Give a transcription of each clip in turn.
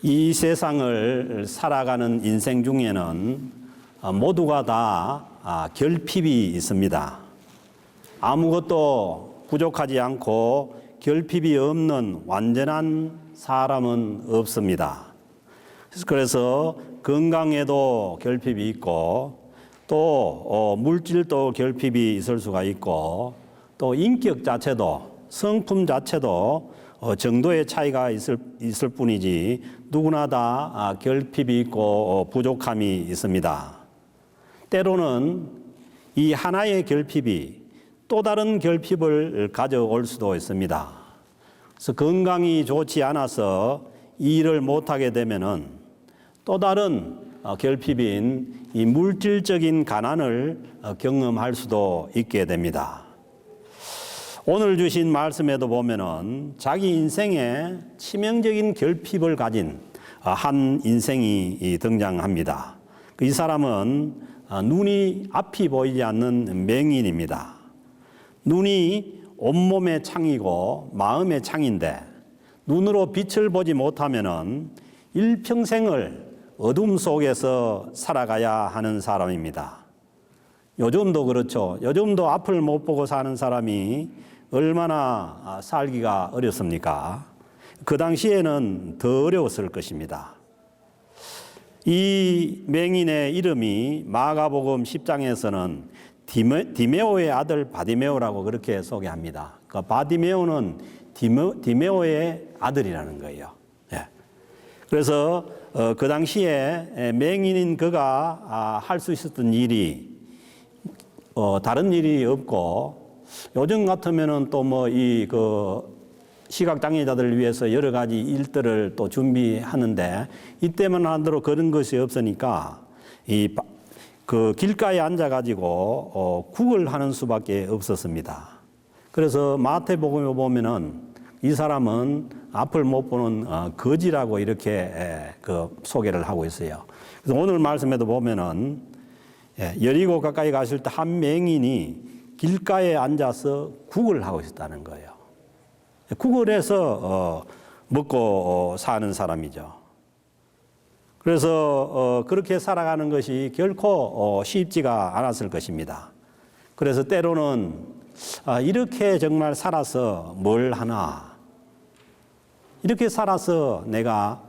이 세상을 살아가는 인생 중에는 모두가 다 결핍이 있습니다. 아무것도 부족하지 않고 결핍이 없는 완전한 사람은 없습니다. 그래서 건강에도 결핍이 있고 또 물질도 결핍이 있을 수가 있고 또 인격 자체도 성품 자체도 정도의 차이가 있을 뿐이지 누구나 다 결핍이 있고 부족함이 있습니다. 때로는 이 하나의 결핍이 또 다른 결핍을 가져올 수도 있습니다. 그래서 건강이 좋지 않아서 이 일을 못하게 되면은 또 다른 결핍인 이 물질적인 가난을 경험할 수도 있게 됩니다. 오늘 주신 말씀에도 보면은 자기 인생에 치명적인 결핍을 가진 한 인생이 등장합니다. 이 사람은 눈이 앞이 보이지 않는 맹인입니다. 눈이 온몸의 창이고 마음의 창인데 눈으로 빛을 보지 못하면은 일평생을 어둠 속에서 살아가야 하는 사람입니다. 요즘도 그렇죠. 요즘도 앞을 못 보고 사는 사람이 얼마나 살기가 어렵습니까? 그 당시에는 더 어려웠을 것입니다. 이 맹인의 이름이 마가복음 10장에서는 디메오의 아들 바디메오라고 그렇게 소개합니다. 그 바디메오는 디메오의 아들이라는 거예요. 예. 그래서 그 당시에 맹인인 그가 할 수 있었던 일이 다른 일이 없고 요즘 같으면은 또 뭐 이 시각장애자들을 위해서 여러 가지 일들을 또 준비하는데 이때만 하더라도 그런 것이 없으니까 그 길가에 앉아가지고 국을 하는 수밖에 없었습니다. 그래서 마태복음에 보면은 이 사람은 앞을 못 보는 거지라고 이렇게 소개를 하고 있어요. 그래서 오늘 말씀에도 보면은 여리고 가까이 가실 때 한 맹인이 길가에 앉아서 국을 하고 있었다는 거예요. 국을 해서 먹고 사는 사람이죠. 그래서 그렇게 살아가는 것이 결코 쉽지가 않았을 것입니다. 그래서 때로는 이렇게 정말 살아서 뭘 하나, 이렇게 살아서 내가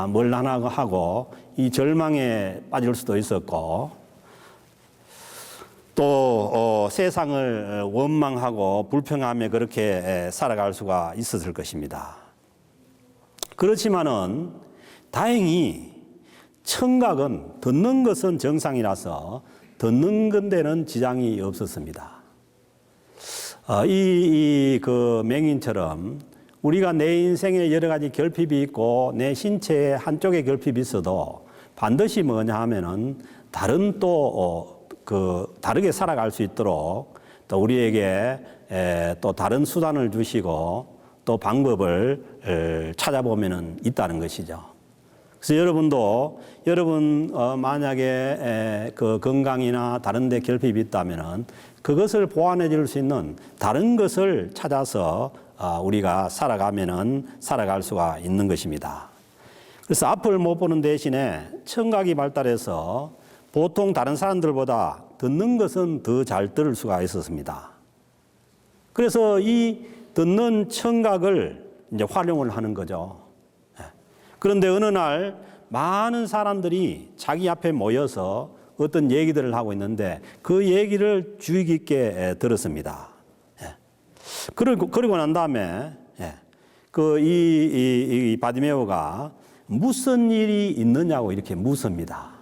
뭘 하나 하고 이 절망에 빠질 수도 있었고 또 세상을 원망하고 불평하며 그렇게 살아갈 수가 있었을 것입니다. 그렇지만은 다행히 청각은 듣는 것은 정상이라서 듣는 데는 지장이 없었습니다. 그 맹인처럼 우리가 내 인생에 여러 가지 결핍이 있고 내 신체에 한쪽에 결핍이 있어도 반드시 뭐냐 하면은 다른 다르게 살아갈 수 있도록 또 우리에게 또 다른 수단을 주시고 또 방법을 찾아보면은 있다는 것이죠. 그래서 여러분 만약에 그 건강이나 다른 데 결핍이 있다면은 그것을 보완해 줄 수 있는 다른 것을 찾아서 우리가 살아갈 수가 있는 것입니다. 그래서 앞을 못 보는 대신에 청각이 발달해서 보통 다른 사람들보다 듣는 것은 더 잘 들을 수가 있었습니다. 그래서 이 듣는 청각을 이제 활용을 하는 거죠. 그런데 어느 날 많은 사람들이 자기 앞에 모여서 어떤 얘기들을 하고 있는데 그 얘기를 주의 깊게 들었습니다. 그리고 난 다음에 이 바디메오가 무슨 일이 있느냐고 이렇게 묻습니다.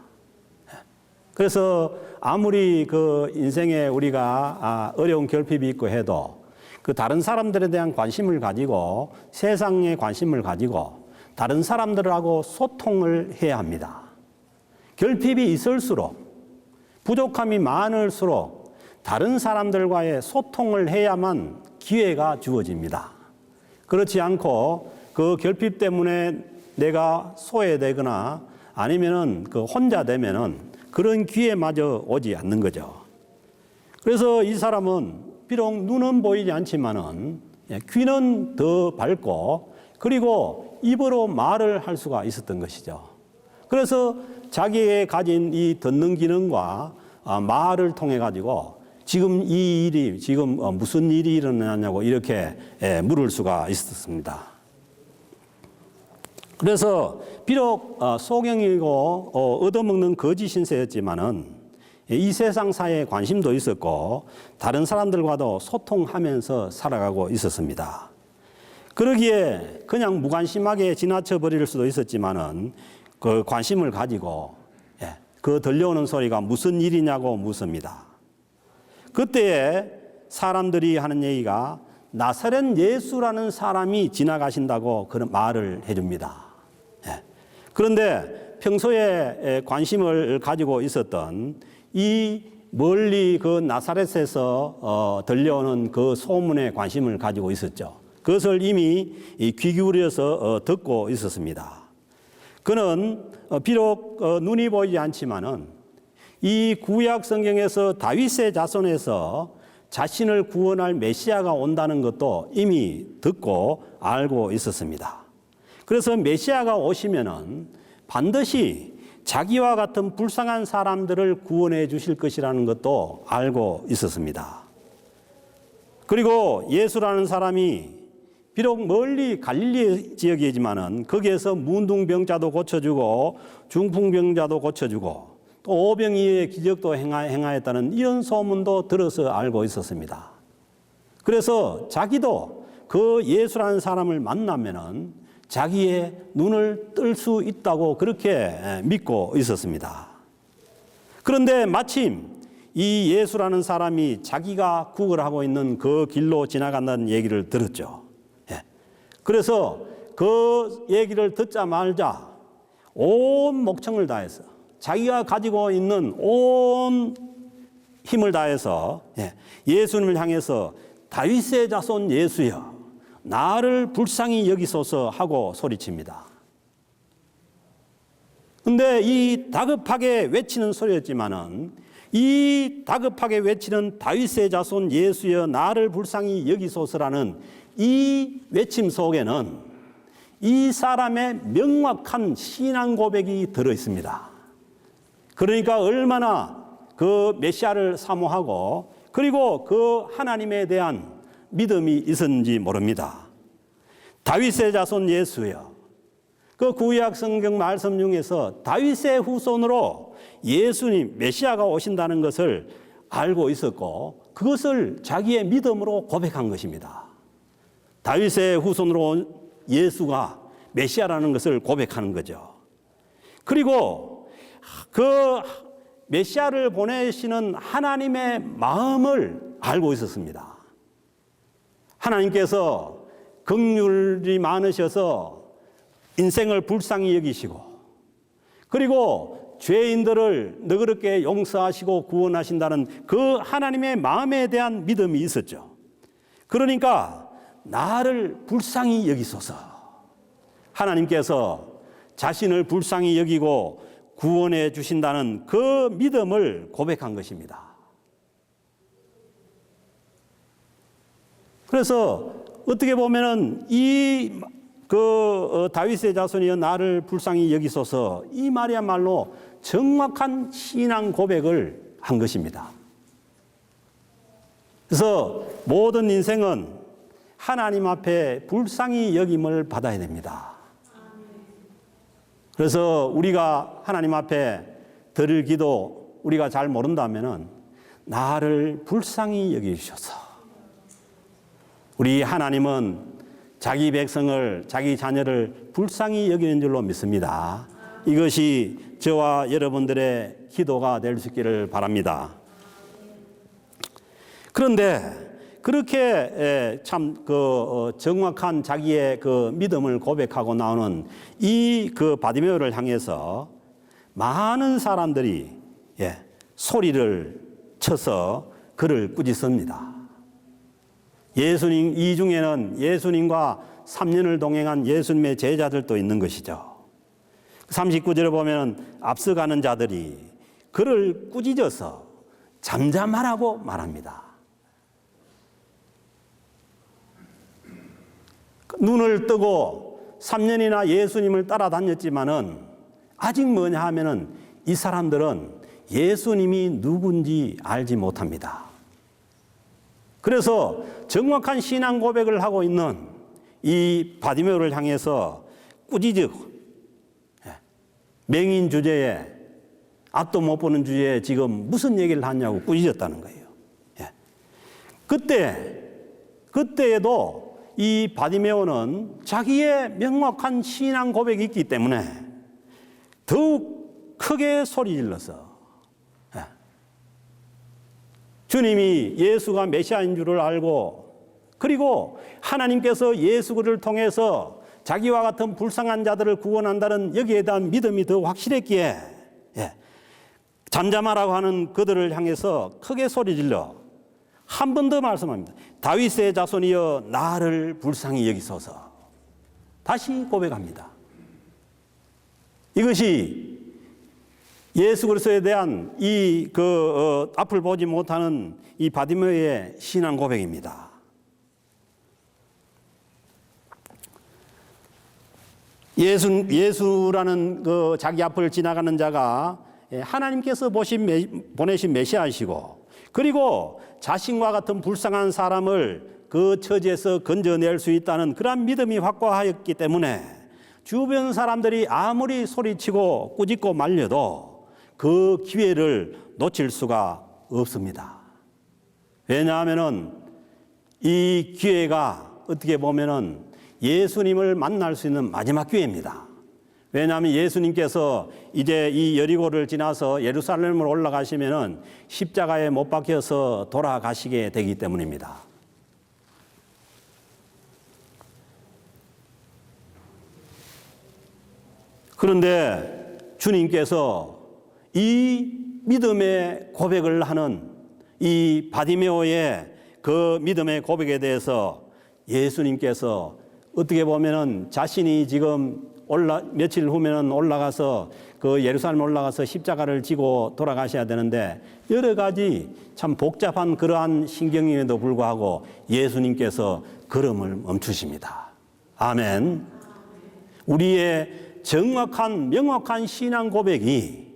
그래서 아무리 그 인생에 우리가 어려운 결핍이 있고 해도 그 다른 사람들에 대한 관심을 가지고 세상에 관심을 가지고 다른 사람들하고 소통을 해야 합니다. 결핍이 있을수록 부족함이 많을수록 다른 사람들과의 소통을 해야만 기회가 주어집니다. 그렇지 않고 그 결핍 때문에 내가 소외되거나 아니면은 그 혼자 되면은 그런 기회마저 오지 않는 거죠. 그래서 이 사람은 비록 눈은 보이지 않지만은 귀는 더 밝고 그리고 입으로 말을 할 수가 있었던 것이죠. 그래서 자기의 가진 이 듣는 기능과 말을 통해 가지고 지금 이 일이 지금 무슨 일이 일어나냐고 이렇게 물을 수가 있었습니다. 그래서 비록 소경이고 얻어먹는 거짓 신세였지만은 이 세상 사회에 관심도 있었고 다른 사람들과도 소통하면서 살아가고 있었습니다. 그러기에 그냥 무관심하게 지나쳐 버릴 수도 있었지만은 그 관심을 가지고 그 들려오는 소리가 무슨 일이냐고 묻습니다. 그때에 사람들이 하는 얘기가 나사렛 예수라는 사람이 지나가신다고 그런 말을 해줍니다. 그런데 평소에 관심을 가지고 있었던 이 멀리 그 나사렛에서 들려오는 그 소문에 관심을 가지고 있었죠. 그것을 이미 귀 기울여서 듣고 있었습니다. 그는 비록 눈이 보이지 않지만은 이 구약 성경에서 다윗의 자손에서 자신을 구원할 메시아가 온다는 것도 이미 듣고 알고 있었습니다. 그래서 메시아가 오시면은 반드시 자기와 같은 불쌍한 사람들을 구원해 주실 것이라는 것도 알고 있었습니다. 그리고 예수라는 사람이 비록 멀리 갈릴리 지역이지만은 거기에서 문둥병자도 고쳐주고 중풍병자도 고쳐주고 또 오병이의 기적도 행하였다는 이런 소문도 들어서 알고 있었습니다. 그래서 자기도 그 예수라는 사람을 만나면은 자기의 눈을 뜰 수 있다고 그렇게 믿고 있었습니다. 그런데 마침 이 예수라는 사람이 자기가 구걸하고 있는 그 길로 지나간다는 얘기를 들었죠. 그래서 그 얘기를 듣자마자 온 목청을 다해서 자기가 가지고 있는 온 힘을 다해서 예수님을 향해서 다윗의 자손 예수여 나를 불쌍히 여기소서 하고 소리칩니다. 그런데 이 다급하게 외치는 소리였지만은 이 다급하게 외치는 다윗의 자손 예수여 나를 불쌍히 여기소서라는 이 외침 속에는 이 사람의 명확한 신앙 고백이 들어 있습니다. 그러니까 얼마나 그 메시아를 사모하고 그리고 그 하나님에 대한 믿음이 있었는지 모릅니다. 다윗의 자손 예수여. 그 구약 성경 말씀 중에서 다윗의 후손으로 예수님 메시아가 오신다는 것을 알고 있었고 그것을 자기의 믿음으로 고백한 것입니다. 다윗의 후손으로 예수가 메시아라는 것을 고백하는 거죠. 그리고 그 메시아를 보내시는 하나님의 마음을 알고 있었습니다. 하나님께서 긍휼이 많으셔서 인생을 불쌍히 여기시고 그리고 죄인들을 너그럽게 용서하시고 구원하신다는 그 하나님의 마음에 대한 믿음이 있었죠. 그러니까 나를 불쌍히 여기소서. 하나님께서 자신을 불쌍히 여기고 구원해 주신다는 그 믿음을 고백한 것입니다. 그래서 어떻게 보면은 다윗의 자손이여 나를 불쌍히 여기소서 이 말이야말로 정확한 신앙 고백을 한 것입니다. 그래서 모든 인생은 하나님 앞에 불쌍히 여김을 받아야 됩니다. 그래서 우리가 하나님 앞에 드릴 기도 우리가 잘 모른다면은 나를 불쌍히 여기셔서 우리 하나님은 자기 백성을 자기 자녀를 불쌍히 여기는 줄로 믿습니다. 이것이 저와 여러분들의 기도가 될 수 있기를 바랍니다. 그런데 그렇게 참 정확한 자기의 그 믿음을 고백하고 나오는 이 그 바디메오를 향해서 많은 사람들이 소리를 쳐서 그를 꾸짖습니다. 예수님 이 중에는 예수님과 3년을 동행한 예수님의 제자들도 있는 것이죠. 39절에 보면 앞서가는 자들이 그를 꾸짖어서 잠잠하라고 말합니다. 눈을 뜨고 3년이나 예수님을 따라다녔지만은 아직 뭐냐 하면은 이 사람들은 예수님이 누군지 알지 못합니다. 그래서 정확한 신앙 고백을 하고 있는 이 바디메오를 향해서 꾸짖고 맹인 주제에 앞도 못 보는 주제에 지금 무슨 얘기를 하냐고 꾸짖었다는 거예요. 그때에도 이 바디메오는 자기의 명확한 신앙 고백이 있기 때문에 더욱 크게 소리 질러서 주님이 예수가 메시아인 줄을 알고 그리고 하나님께서 예수 그리스도를 통해서 자기와 같은 불쌍한 자들을 구원한다는 여기에 대한 믿음이 더 확실했기에 잠잠하라고 하는 그들을 향해서 크게 소리 질러 한 번 더 말씀합니다. 다윗의 자손이여 나를 불쌍히 여기소서. 다시 고백합니다. 이것이 예수 그리스도에 대한 앞을 보지 못하는 이 바디메오의 신앙 고백입니다. 예수라는 그 자기 앞을 지나가는 자가 하나님께서 보내신 메시아이시고 그리고 자신과 같은 불쌍한 사람을 그 처지에서 건져낼 수 있다는 그런 믿음이 확고하였기 때문에 주변 사람들이 아무리 소리치고 꾸짖고 말려도 그 기회를 놓칠 수가 없습니다. 왜냐하면은 이 기회가 어떻게 보면은 예수님을 만날 수 있는 마지막 기회입니다. 왜냐하면 예수님께서 이제 이 여리고를 지나서 예루살렘으로 올라가시면은 십자가에 못 박혀서 돌아가시게 되기 때문입니다. 그런데 주님께서 이 믿음의 고백을 하는 이 바디메오의 그 믿음의 고백에 대해서 예수님께서 어떻게 보면은 자신이 지금 며칠 후면은 올라가서 그 예루살렘 올라가서 십자가를 지고 돌아가셔야 되는데 여러 가지 참 복잡한 그러한 신경임에도 불구하고 예수님께서 걸음을 멈추십니다. 아멘. 우리의 정확한 명확한 신앙 고백이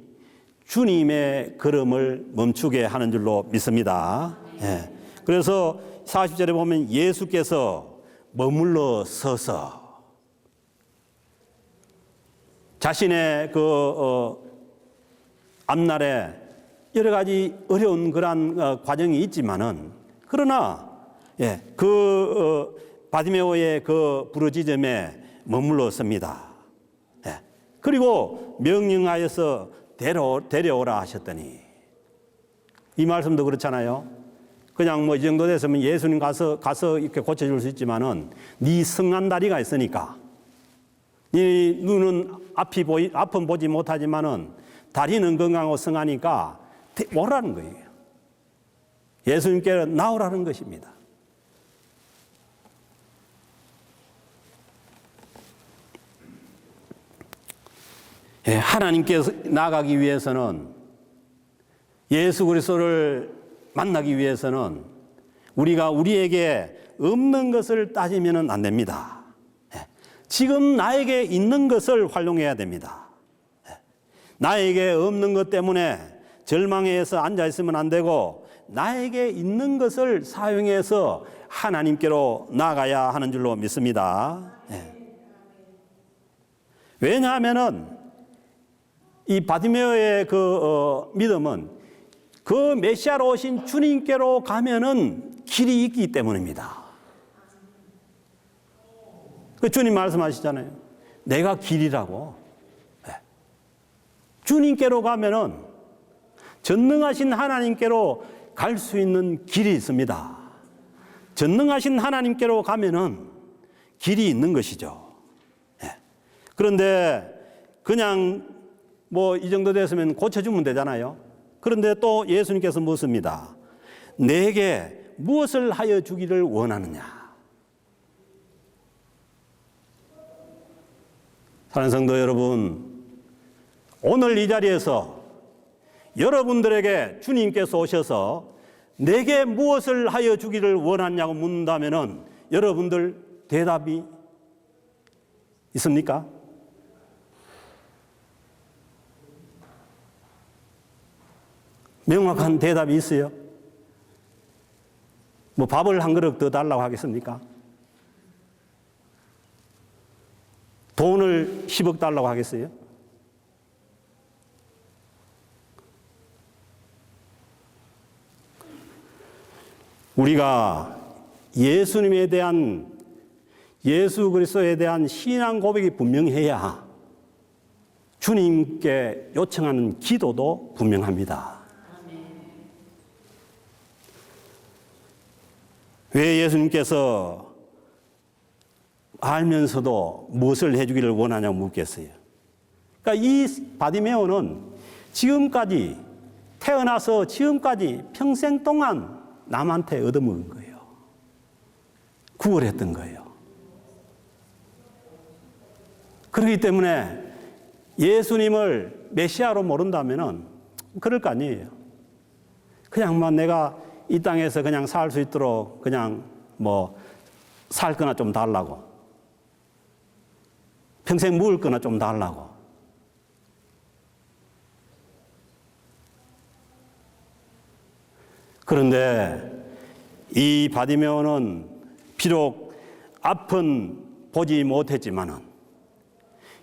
주님의 걸음을 멈추게 하는 줄로 믿습니다. 그래서 40절에 보면 예수께서 머물러 서서 자신의 앞날에 여러 가지 어려운 그러한 과정이 있지만은 그러나 바디메오의 그 부르짖음에 머물러 섭니다. 그리고 명령하여서 데려오라 하셨더니 이 말씀도 그렇잖아요. 그냥 이 정도 됐으면 예수님 가서 이렇게 고쳐줄 수 있지만은 네 성한 다리가 있으니까 네 눈은 앞은 보지 못하지만은 다리는 건강하고 성하니까 오라는 거예요. 예수님께 나오라는 것입니다. 하나님께서 나가기 위해서는 예수 그리스도를 만나기 위해서는 우리가 우리에게 없는 것을 따지면 안 됩니다. 지금 나에게 있는 것을 활용해야 됩니다. 나에게 없는 것 때문에 절망해서 앉아있으면 안 되고 나에게 있는 것을 사용해서 하나님께로 나가야 하는 줄로 믿습니다. 왜냐하면은 이 바디메오의 믿음은 그 메시아로 오신 주님께로 가면은 길이 있기 때문입니다. 주님 말씀하시잖아요. 내가 길이라고. 주님께로 가면은 전능하신 하나님께로 갈 수 있는 길이 있습니다. 전능하신 하나님께로 가면은 길이 있는 것이죠. 그런데 그냥 이 정도 됐으면 고쳐주면 되잖아요. 그런데 또 예수님께서 묻습니다. 내게 무엇을 하여 주기를 원하느냐? 사랑하는 성도 여러분, 오늘 이 자리에서 여러분들에게 주님께서 오셔서 내게 무엇을 하여 주기를 원하냐고 묻는다면은 여러분들 대답이 있습니까? 명확한 대답이 있어요? 뭐 밥을 한 그릇 더 달라고 하겠습니까? 돈을 10억 달라고 하겠어요? 우리가 예수님에 대한, 예수 그리스도에 대한 신앙 고백이 분명해야 주님께 요청하는 기도도 분명합니다. 왜 예수님께서 알면서도 무엇을 해주기를 원하냐고 묻겠어요. 그러니까 이 바디메오는 지금까지 태어나서 지금까지 평생 동안 남한테 얻어먹은 거예요. 구걸했던 거예요. 그렇기 때문에 예수님을 메시아로 모른다면은 그럴 거 아니에요. 그냥만 내가 이 땅에서 그냥 살 수 있도록 그냥 뭐 살 거나 좀 달라고. 평생 먹을 거나 좀 달라고. 그런데 이 바디메오는 비록 앞은 보지 못했지만은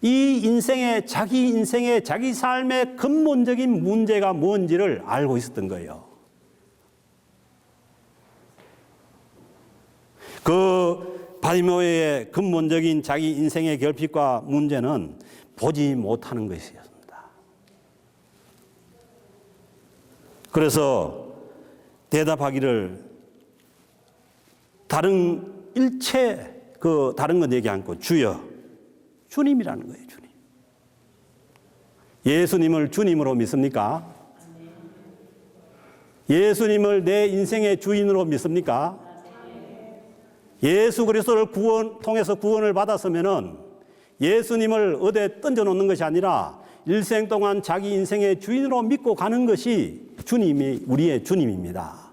이 인생의 자기 삶의 근본적인 문제가 뭔지를 알고 있었던 거예요. 그 바디메오의 근본적인 자기 인생의 결핍과 문제는 보지 못하는 것이었습니다. 그래서 대답하기를 다른 일체 다른 건 얘기 않고 주여, 주님이라는 거예요. 주님. 예수님을 주님으로 믿습니까? 예수님을 내 인생의 주인으로 믿습니까? 예수 그리스도를 통해서 구원을 받았으면은 예수님을 어디에 던져놓는 것이 아니라 일생 동안 자기 인생의 주인으로 믿고 가는 것이 주님이 우리의 주님입니다.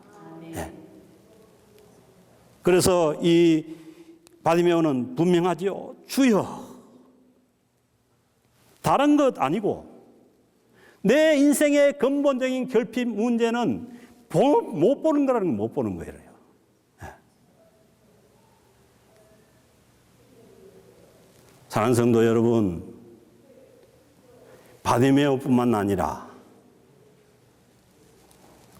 네. 그래서 이 바디메오는 분명하지요. 주여. 다른 것 아니고 내 인생의 근본적인 결핍 문제는 못 보는 거라는 건 못 보는 거예요. 네. 사랑하는 성도 여러분, 바디메오뿐만 아니라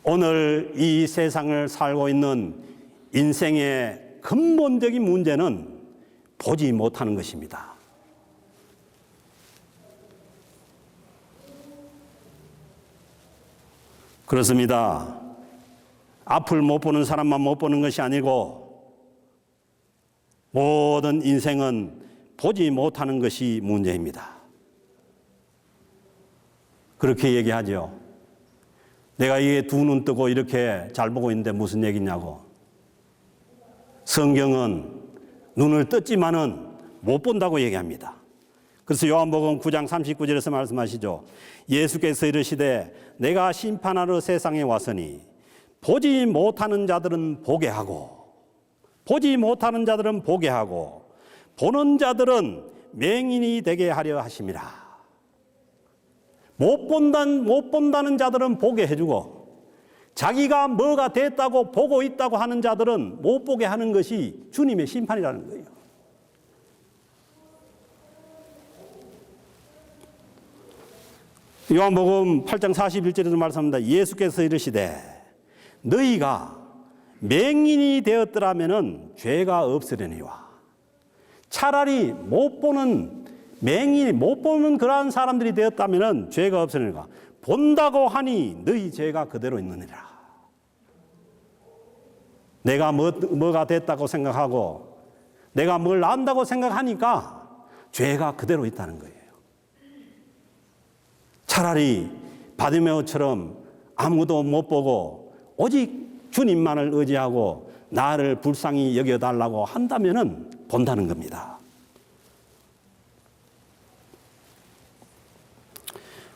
오늘 이 세상을 살고 있는 인생의 근본적인 문제는 보지 못하는 것입니다. 그렇습니다. 앞을 못 보는 사람만 못 보는 것이 아니고 모든 인생은 보지 못하는 것이 문제입니다. 그렇게 얘기하죠. 내가 이게 두 눈 뜨고 이렇게 잘 보고 있는데 무슨 얘기냐고. 성경은 눈을 떴지만은 못 본다고 얘기합니다. 그래서 요한복음 9장 39절에서 말씀하시죠. 예수께서 이르시되 내가 심판하러 세상에 왔으니 보지 못하는 자들은 보게 하고 보지 못하는 자들은 보게 하고 보는 자들은 맹인이 되게 하려 하심이라. 못 본다는 자들은 보게 해주고 자기가 뭐가 됐다고 보고 있다고 하는 자들은 못 보게 하는 것이 주님의 심판이라는 거예요. 요한복음 8장 41절에도 말씀합니다. 예수께서 이르시되 너희가 맹인이 되었더라면 죄가 없으려니와 차라리 못 보는 맹인이 못 보는 그러한 사람들이 되었다면 죄가 없으려니와 본다고 하니 너희 죄가 그대로 있느니라. 내가 뭐가 됐다고 생각하고 내가 뭘 안다고 생각하니까 죄가 그대로 있다는 거예요. 차라리 바디메오처럼 아무도 못 보고 오직 주님만을 의지하고 나를 불쌍히 여겨달라고 한다면은 본다는 겁니다.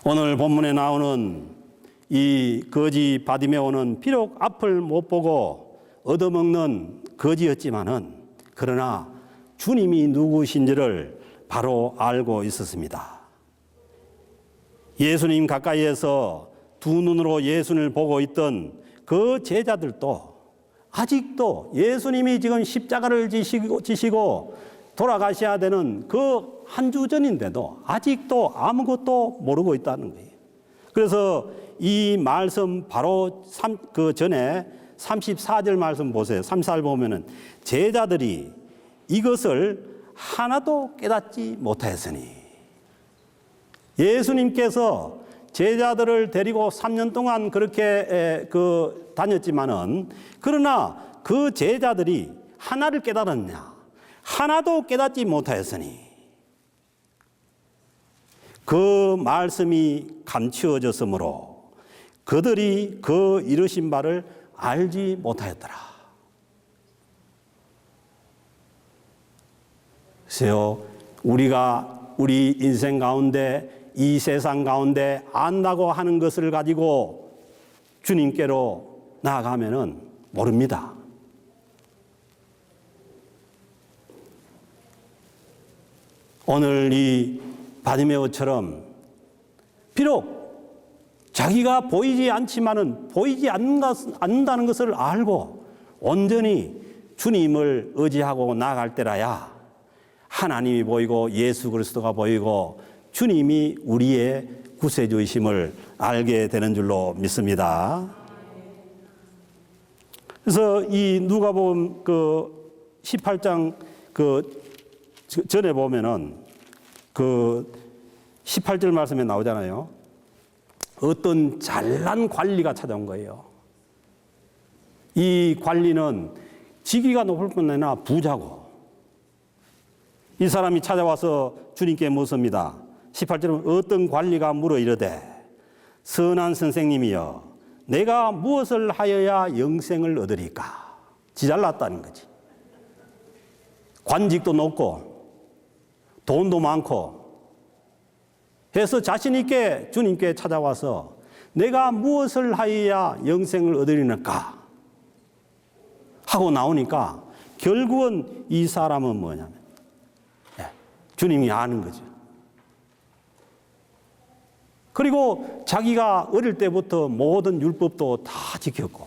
오늘 본문에 나오는 이 거지 바디메오는 비록 앞을 못 보고 얻어먹는 거지였지만은 그러나 주님이 누구신지를 바로 알고 있었습니다. 예수님 가까이에서 두 눈으로 예수님을 보고 있던 그 제자들도 아직도 예수님이 지금 십자가를 지시고 돌아가셔야 되는 그 한 주 전인데도 아직도 아무것도 모르고 있다는 거예요. 그래서 이 말씀 바로 그 전에 34절 말씀 보세요. 34절 보면은 제자들이 이것을 하나도 깨닫지 못하였으니, 예수님께서 제자들을 데리고 3년 동안 그렇게 다녔지만은, 그러나 그 제자들이 하나를 깨달았냐? 하나도 깨닫지 못하였으니, 그 말씀이 감추어졌으므로 그들이 그 이루신 바를 알지 못하였더라. 글쎄요, 우리가 우리 인생 가운데, 이 세상 가운데 안다고 하는 것을 가지고 주님께로 나아가면은 모릅니다. 오늘 이 바디메오처럼 비록 자기가 보이지 않지만은 보이지 않는다는 것을 알고 온전히 주님을 의지하고 나아갈 때라야 하나님이 보이고 예수 그리스도가 보이고 주님이 우리의 구세주이심을 알게 되는 줄로 믿습니다. 그래서 이 누가복음 그 18장 그 전에 보면은 그 18절 말씀에 나오잖아요. 어떤 잘난 관리가 찾아온 거예요. 이 관리는 직위가 높을 뿐 아니라 부자고, 이 사람이 찾아와서 주님께 묻습니다. 18절은 어떤 관리가 물어 이르되, 선한 선생님이여, 내가 무엇을 하여야 영생을 얻으리까? 지 잘났다는 거지. 관직도 높고 돈도 많고 해서 자신 있게 주님께 찾아와서 내가 무엇을 하여야 영생을 얻으리까 하고 나오니까 결국은 이 사람은 뭐냐면 주님이 아는 거죠. 그리고 자기가 어릴 때부터 모든 율법도 다 지켰고,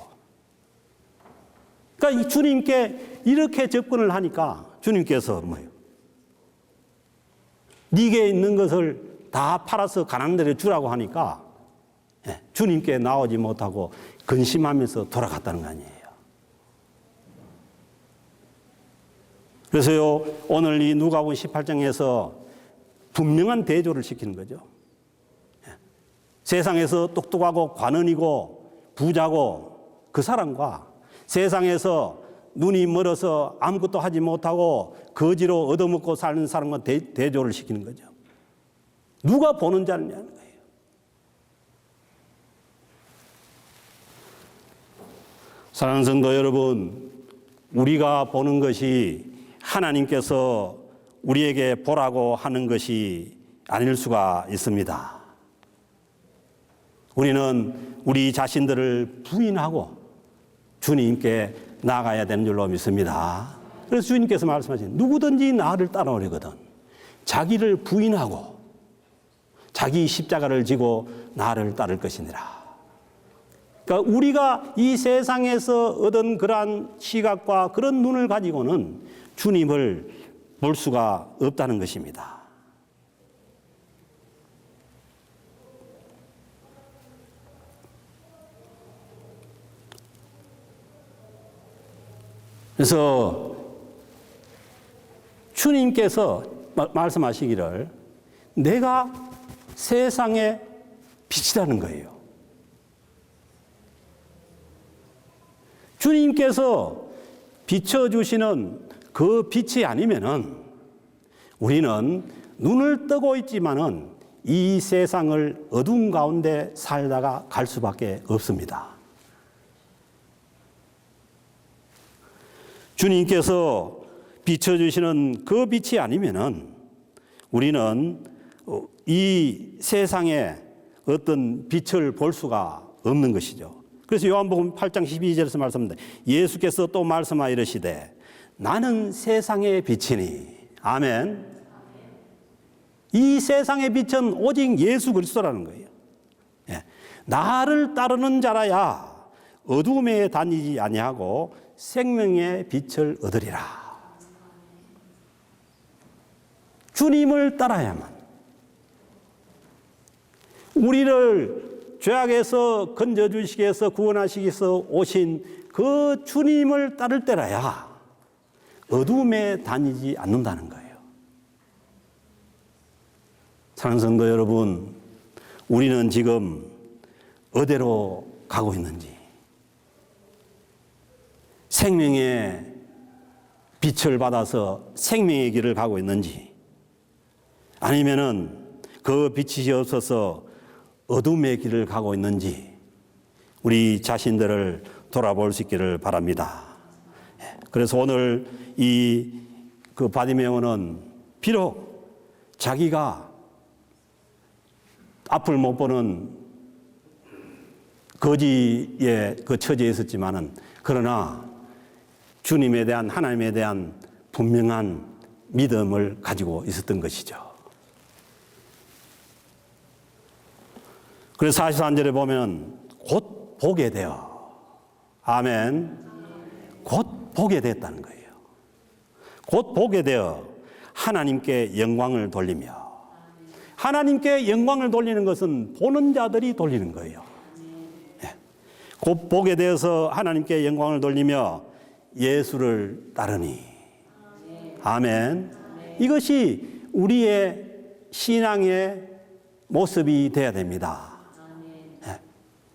그러니까 이 주님께 이렇게 접근을 하니까 주님께서 뭐예요? 네게 있는 것을 다 팔아서 가난들에 주라고 하니까 주님께 나오지 못하고 근심하면서 돌아갔다는 거 아니에요. 그래서요, 오늘 이 누가복음 18장에서 분명한 대조를 시키는 거죠. 세상에서 똑똑하고 관원이고 부자고 그 사람과 세상에서 눈이 멀어서 아무것도 하지 못하고 거지로 얻어먹고 사는 사람과 대조를 시키는 거죠. 누가 보는 자냐는 거예요. 사랑하는 성도 여러분, 우리가 보는 것이 하나님께서 우리에게 보라고 하는 것이 아닐 수가 있습니다. 우리는 우리 자신들을 부인하고 주님께 나가야 되는 줄로 믿습니다. 그래서 주님께서 말씀하신 누구든지 나를 따라오려거든 자기를 부인하고 자기 십자가를 지고 나를 따를 것이니라. 그러니까 우리가 이 세상에서 얻은 그러한 시각과 그런 눈을 가지고는 주님을 볼 수가 없다는 것입니다. 그래서 주님께서 말씀하시기를 내가 세상의 빛이라는 거예요. 주님께서 비춰주시는 그 빛이 아니면은 우리는 눈을 뜨고 있지만은 이 세상을 어두운 가운데 살다가 갈 수밖에 없습니다. 주님께서 비춰주시는 그 빛이 아니면은 우리는 이 세상에 어떤 빛을 볼 수가 없는 것이죠. 그래서 요한복음 8장 12절에서 말씀합니다. 예수께서 또 말씀하여 이르시되 나는 세상의 빛이니. 아멘. 이 세상의 빛은 오직 예수 그리스도라는 거예요. 예. 나를 따르는 자라야 어둠에 다니지 아니하고 생명의 빛을 얻으리라. 주님을 따라야만. 우리를 죄악에서 건져주시기 위해서 구원하시기 위해서 오신 그 주님을 따를 때라야 어둠에 다니지 않는다는 거예요. 사랑하는 성도 여러분, 우리는 지금 어디로 가고 있는지, 생명의 빛을 받아서 생명의 길을 가고 있는지, 아니면은 그 빛이 없어서 어둠의 길을 가고 있는지 우리 자신들을 돌아볼 수 있기를 바랍니다. 그래서 오늘 그 바디메오는 비록 자기가 앞을 못 보는 거지의 그 처지에 있었지만은, 그러나 주님에 대한, 하나님에 대한 분명한 믿음을 가지고 있었던 것이죠. 그래서 43절에 보면 곧 보게 되어, 아멘, 곧 보게 됐다는 거예요. 곧 보게 되어 하나님께 영광을 돌리며, 하나님께 영광을 돌리는 것은 보는 자들이 돌리는 거예요. 곧 보게 되어서 하나님께 영광을 돌리며 예수를 따르니, 아멘. 이것이 우리의 신앙의 모습이 되어야 됩니다.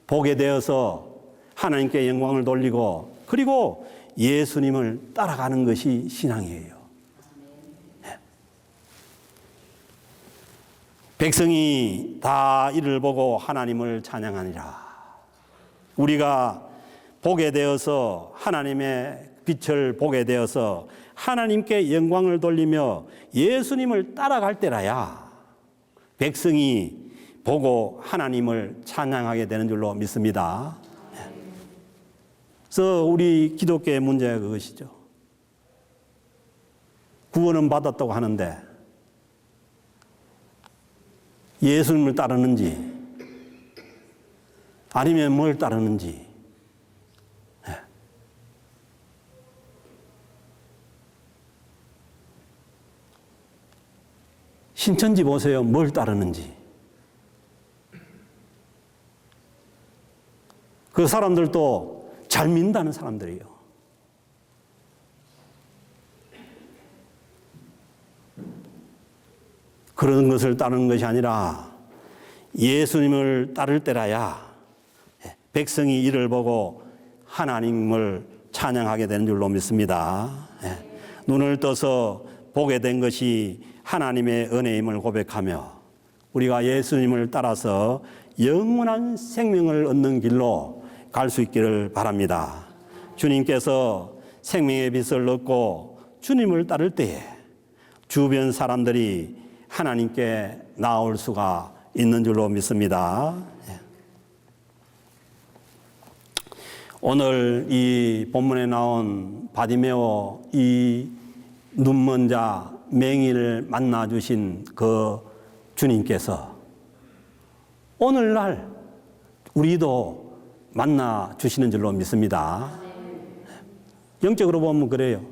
보게 되어서 하나님께 영광을 돌리고, 그리고 예수님을 따라가는 것이 신앙이에요. 백성이 다 이를 보고 하나님을 찬양하니라. 우리가 보게 되어서 하나님의 빛을 보게 되어서 하나님께 영광을 돌리며 예수님을 따라갈 때라야 백성이 보고 하나님을 찬양하게 되는 줄로 믿습니다. 그래서 우리 기독교의 문제가 그것이죠. 구원은 받았다고 하는데 예수님을 따르는지 아니면 뭘 따르는지. 신천지 보세요. 뭘 따르는지. 그 사람들도 잘 믿는다는 사람들이에요. 그런 것을 따르는 것이 아니라 예수님을 따를 때라야 백성이 이를 보고 하나님을 찬양하게 되는 줄로 믿습니다. 눈을 떠서 보게 된 것이 하나님의 은혜임을 고백하며 우리가 예수님을 따라서 영원한 생명을 얻는 길로 갈 수 있기를 바랍니다. 주님께서 생명의 빛을 얻고 주님을 따를 때에 주변 사람들이 하나님께 나올 수가 있는 줄로 믿습니다. 오늘 이 본문에 나온 바디메오, 이 눈먼 자 맹인을 만나 주신 그 주님께서 오늘날 우리도 만나 주시는 줄로 믿습니다. 영적으로 보면 그래요.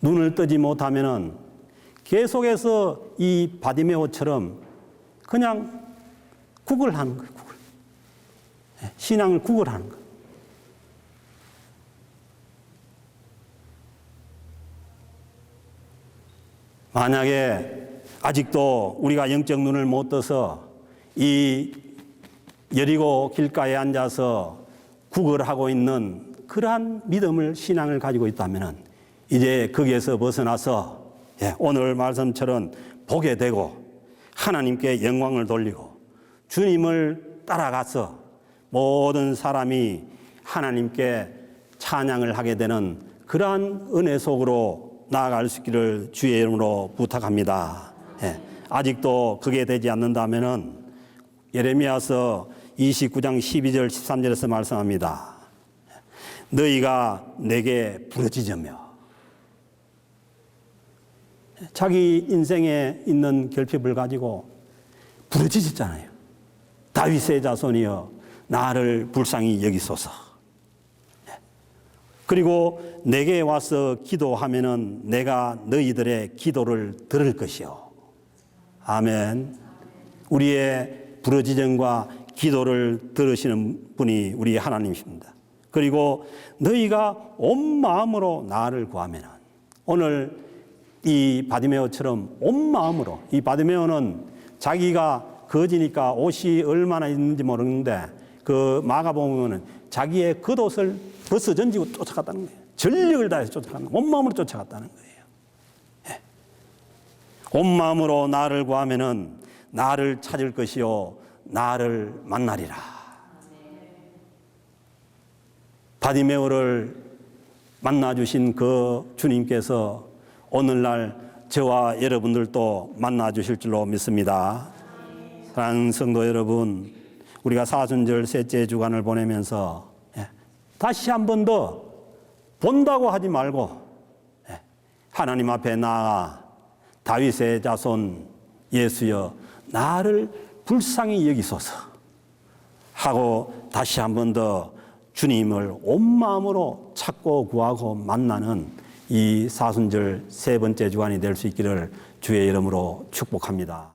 눈을 뜨지 못하면은 계속해서 이 바디메오처럼 그냥 구걸하는 거예요. 구걸. 신앙을 구걸하는 거예요. 만약에 아직도 우리가 영적 눈을 못 떠서 이 여리고 길가에 앉아서 구걸하고 있는 그러한 믿음을, 신앙을 가지고 있다면 이제 거기에서 벗어나서 오늘 말씀처럼 보게 되고 하나님께 영광을 돌리고 주님을 따라가서 모든 사람이 하나님께 찬양을 하게 되는 그러한 은혜 속으로 나아갈 수 있기를 주의 이름으로 부탁합니다. 아직도 그게 되지 않는다면은 예레미야서 29장 12절 13절에서 말씀합니다. 너희가 내게 부르짖으며 자기 인생에 있는 결핍을 가지고 부르짖었잖아요. 다윗의 자손이여 나를 불쌍히 여기소서. 그리고 내게 와서 기도하면은 내가 너희들의 기도를 들을 것이요. 아멘. 우리의 부르짖음과 기도를 들으시는 분이 우리 하나님이십니다. 그리고 너희가 온 마음으로 나를 구하면은, 오늘 이 바디메오처럼 온 마음으로, 이 바디메오는 자기가 거지니까 옷이 얼마나 있는지 모르는데 그 마가복음은 자기의 겉옷을 벗어 던지고 쫓아갔다는 거예요. 전력을 다해서 쫓아갔다는 거예요. 온 마음으로 쫓아갔다는 거예요. 예. 온 마음으로 나를 구하면은 나를 찾을 것이요 나를 만나리라. 바디메오를 만나주신 그 주님께서 오늘날 저와 여러분들도 만나주실 줄로 믿습니다. 사랑하는 성도 여러분, 우리가 사순절 셋째 주간을 보내면서 다시 한 번 더 본다고 하지 말고 하나님 앞에 나아가 다윗의 자손 예수여 나를 불쌍히 여기소서 하고 다시 한 번 더 주님을 온 마음으로 찾고 구하고 만나는 이 사순절 세 번째 주간이 될 수 있기를 주의 이름으로 축복합니다.